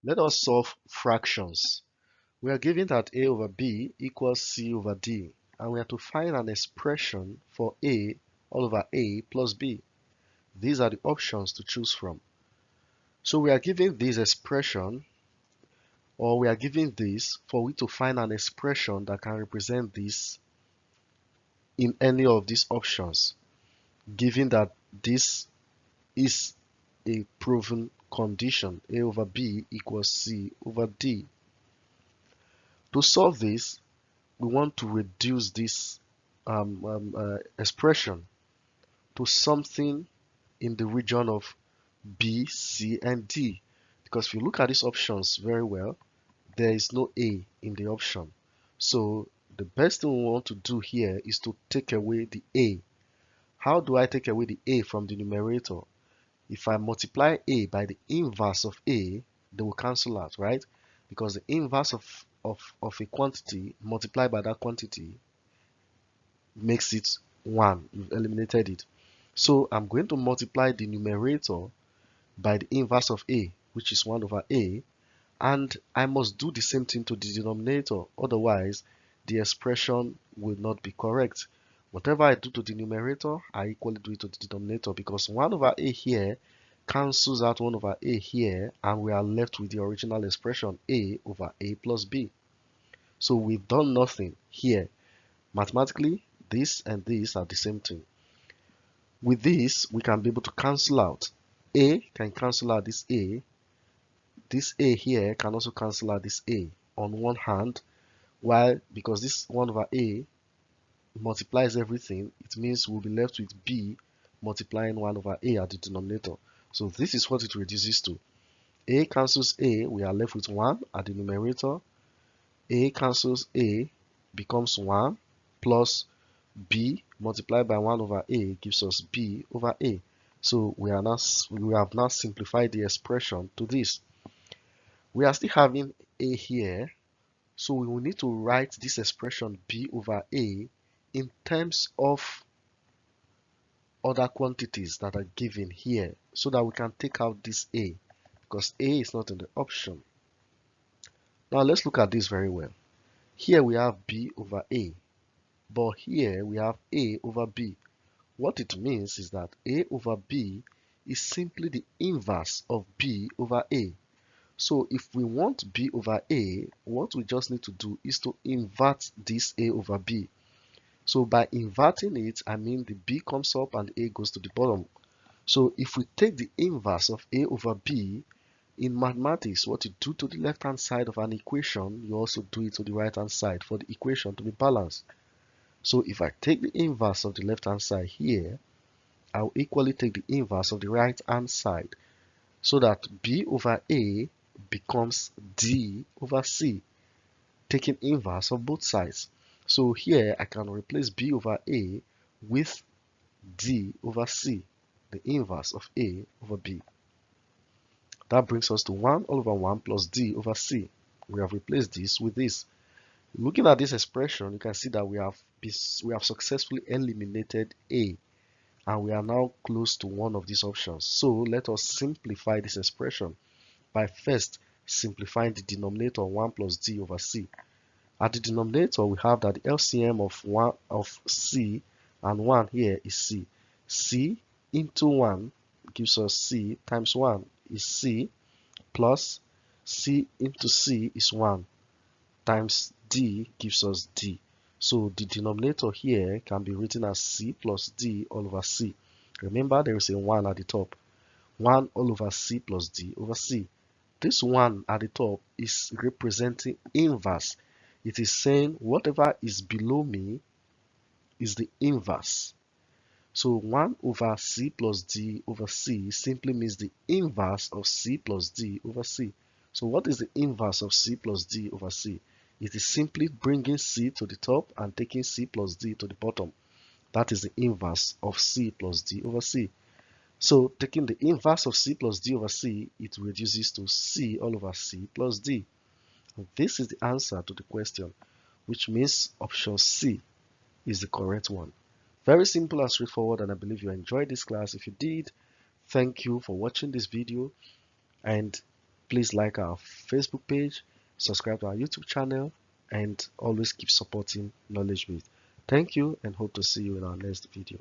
Let us solve fractions. We are given that a over b equals c over d, and we are to find an expression for a all over a plus b. These are the options to choose from. So we are given this expression, or we are given this for we to find an expression that can represent this in any of these options, given that this is a proven condition, a over b equals c over d. To solve this, we want to reduce this expression to something in the region of b, c, and d. Because if you look at these options very well, there is no a in the option. So the best thing we want to do here is to take away the a. How do I take away the a from the numerator? If I multiply a by the inverse of a, they will cancel out, right? Because the inverse of a quantity multiplied by that quantity makes it 1. You've eliminated it. So I'm going to multiply the numerator by the inverse of a, which is 1 over a, and I must do the same thing to the denominator. Otherwise, the expression will not be correct. Whatever I do to the numerator, I equally do it to the denominator, because 1 over a here cancels out 1 over a here, and we are left with the original expression a over a plus b. So we've done nothing here. Mathematically, this and this are the same thing. With this, we can be able to cancel out. A can cancel out this a. This a here can also cancel out this a on one hand, while because this 1 over a multiplies everything, it means we'll be left with b multiplying 1 over a at the denominator. So this is what it reduces to. A cancels a, we are left with 1 at the numerator. A cancels a, becomes 1 plus b multiplied by 1 over a gives us b over a. So we have now simplified the expression to this. We are still having a here, so we will need to write this expression b over a in terms of other quantities that are given here, so that we can take out this a, because a is not in the option. Now let's look at this very well. Here we have b over a, but here we have a over b. What it means is that a over b is simply the inverse of b over a. So if we want b over a, what we just need to do is to invert this a over b. So by inverting it, I mean the b comes up and a goes to the bottom. So if we take the inverse of a over b, in mathematics, what you do to the left-hand side of an equation, you also do it to the right-hand side for the equation to be balanced. So if I take the inverse of the left-hand side here, I'll equally take the inverse of the right-hand side, so that b over a becomes d over c, taking inverse of both sides. So here I can replace b over a with d over c, the inverse of a over b. That brings us to 1 all over 1 plus d over c. We have replaced this with this. Looking at this expression, you can see that we have successfully eliminated a, and we are now close to one of these options. So let us simplify this expression by first simplifying the denominator 1 plus d over c. At the denominator, we have that the LCM of c and 1 here is c. C into 1 gives us c times 1 is c, plus c into c is 1 times d gives us d. So the denominator here can be written as c plus d all over c. Remember, there is a 1 at the top. 1 all over c plus d over c. This 1 at the top is representing inverse. It is saying whatever is below me is the inverse. So 1 over c plus d over c simply means the inverse of c plus d over c. So what is the inverse of c plus d over c? It is simply bringing c to the top and taking c plus d to the bottom. That is the inverse of c plus d over c. So taking the inverse of c plus d over c, it reduces to c all over c plus d. This is the answer to the question, which means option C is the correct one. Very simple and straightforward, and I believe you enjoyed this class. If you did, thank you for watching this video, and Please like our Facebook page, subscribe to our YouTube channel, and always keep supporting Knowledge Base. Thank you and hope to see you in our next video.